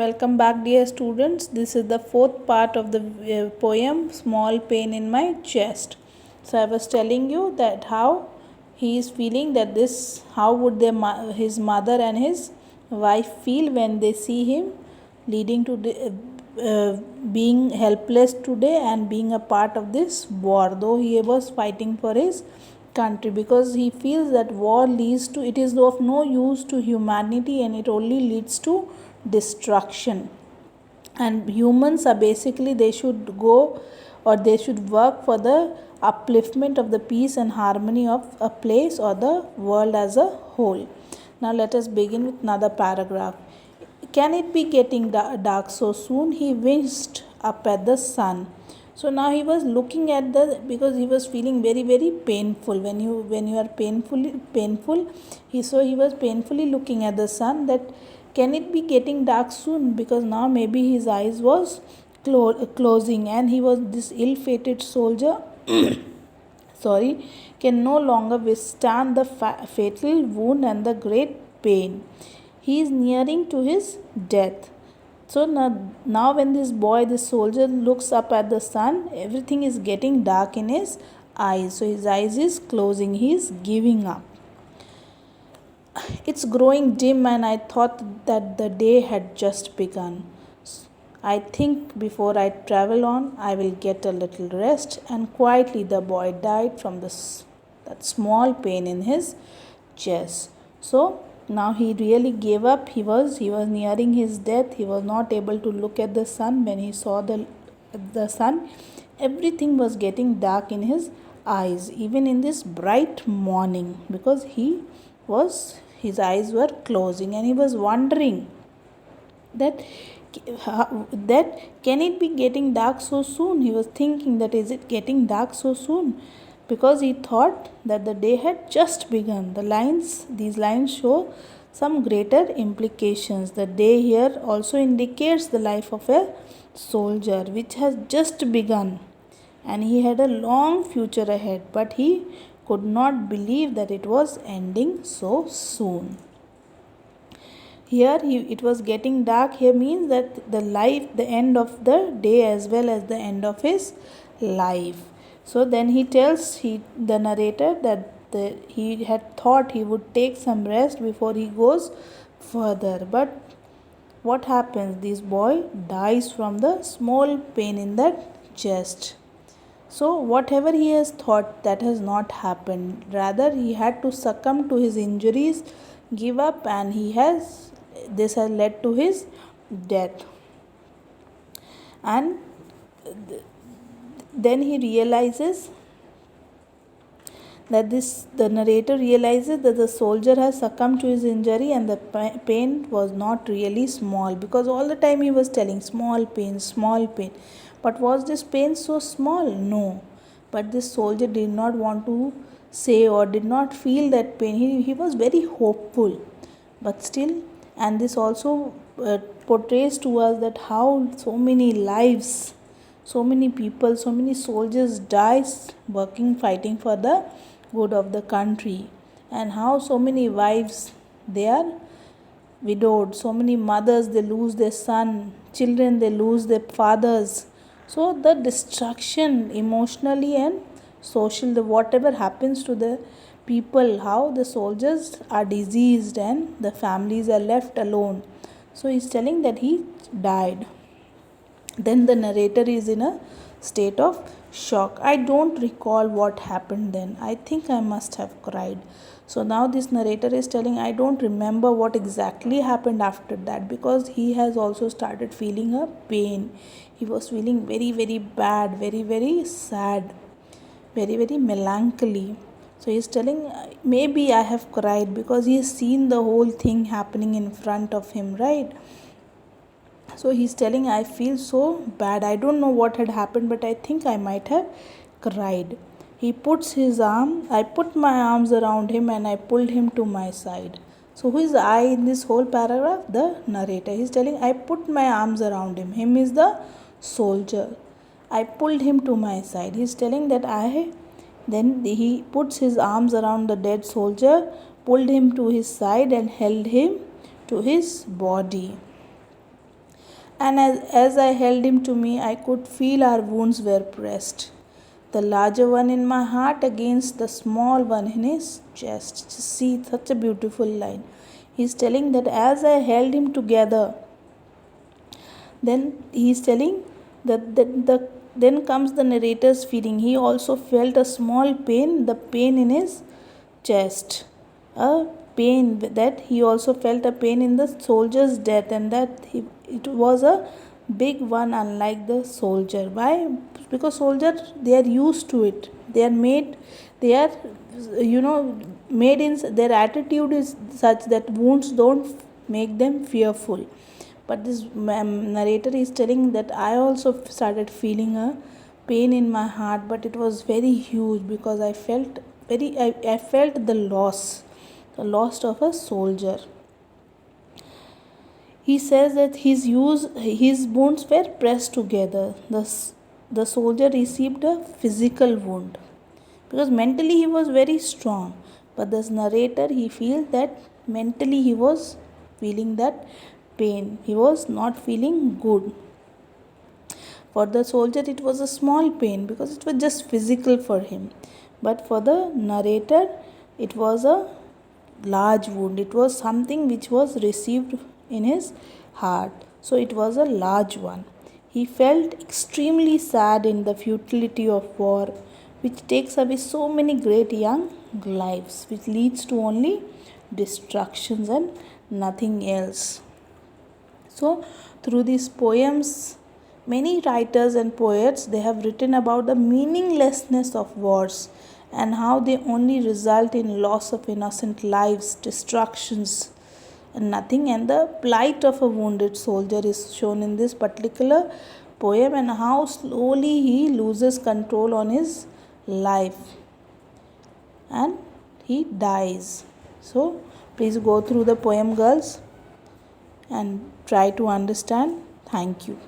Welcome back, dear students. This is the fourth part of the poem Small Pain in My Chest. So, I was telling you that how he is feeling that how would his mother and his wife feel when they see him leading to being helpless today and being a part of this war, though he was fighting for his country, because he feels that war leads to, it is of no use to humanity and it only leads to destruction. And humans are basically, they should go, or they should work for the upliftment of the peace and harmony of a place or the world as a whole. Now let us begin with another paragraph. Can it be getting dark so soon? He winced up at the sun. So now he was looking at because he was feeling very very painful. When you are painful, he was painfully looking at the sun, that can it be getting dark soon, because now maybe his eyes was closing, and he was this ill-fated soldier sorry, can no longer withstand the fatal wound and the great pain. He is nearing to his death. So now when this soldier looks up at the sun, everything is getting dark in his eyes. So his eyes is closing. He is giving up. It's growing dim, and I thought that the day had just begun. I think before I travel on, I will get a little rest. And quietly the boy died from that small pain in his chest. So now he really gave up. He was nearing his death. He was not able to look at the sun. When he saw the sun, everything was getting dark in his eyes, even in this bright morning, because his eyes were closing, and he was wondering that can it be getting dark so soon. He was thinking that is it getting dark so soon, because he thought that the day had just begun. These lines show some greater implications. The day here also indicates the life of a soldier, which has just begun, and he had a long future ahead, but he could not believe that it was ending so soon. Here it was getting dark here means that the end of the day as well as the end of his life. So then he tells the narrator that he had thought he would take some rest before he goes further. But what happens? This boy dies from the small pain in the chest. So whatever he has thought, that has not happened. Rather, he had to succumb to his injuries, give up, and this has led to his death. And then he realizes that the narrator realizes that the soldier has succumbed to his injury, and the pain was not really small, because all the time he was telling small pain, small pain. But was this pain so small? No. But this soldier did not want to say or did not feel that pain. He was very hopeful. But still, and this also portrays to us that how so many lives, so many people, so many soldiers dies fighting for the good of the country, and how so many wives, they are widowed, so many mothers, they lose their son, children, they lose their fathers. So the destruction emotionally and social, whatever happens to the people, how the soldiers are diseased and the families are left alone. So he's telling that he died. Then the narrator is in a state of shock. I don't recall what happened then. I think I must have cried. So now this narrator is telling, I don't remember what exactly happened after that, because he has also started feeling a pain. He was feeling very very bad, very very sad, very very melancholy. So he's telling, maybe I have cried because he has seen the whole thing happening in front of him, right? So he's telling, I feel so bad. I don't know what had happened, but I think I might have cried. I put my arms around him and I pulled him to my side. So who is I in this whole paragraph? The narrator. He's telling, I put my arms around him. Him is the soldier. I pulled him to my side. He's telling that then he puts his arms around the dead soldier, pulled him to his side and held him to his body. and as I held him to me, I could feel our wounds were pressed. The larger one in my heart against the small one in his chest. Just see, such a beautiful line. He's telling that as I held him together, then he's telling that then comes the narrator's feeling. He also felt a small pain, the pain in his chest, a pain that he also felt a pain in the soldier's death, and that it was a big one, unlike the soldier. Why? Because soldier, they are used to it. They are made, they are, made in, their attitude is such that wounds don't make them fearful. But this narrator is telling that I also started feeling a pain in my heart, but it was very huge because I felt the loss of a soldier. He says that his wounds were pressed together. The soldier received a physical wound because mentally he was very strong. But this narrator, he feels that mentally he was feeling that pain. He was not feeling good. For the soldier, it was a small pain because it was just physical for him. But for the narrator, it was a large wound. It was something which was received in his heart. So it was a large one. He felt extremely sad in the futility of war, which takes away so many great young lives, which leads to only destructions and nothing else. So, through these poems, many writers and poets, they have written about the meaninglessness of wars and how they only result in loss of innocent lives, destructions, and nothing. And the plight of a wounded soldier is shown in this particular poem, and how slowly he loses control on his life and he dies. So, please go through the poem, girls, and try to understand. Thank you.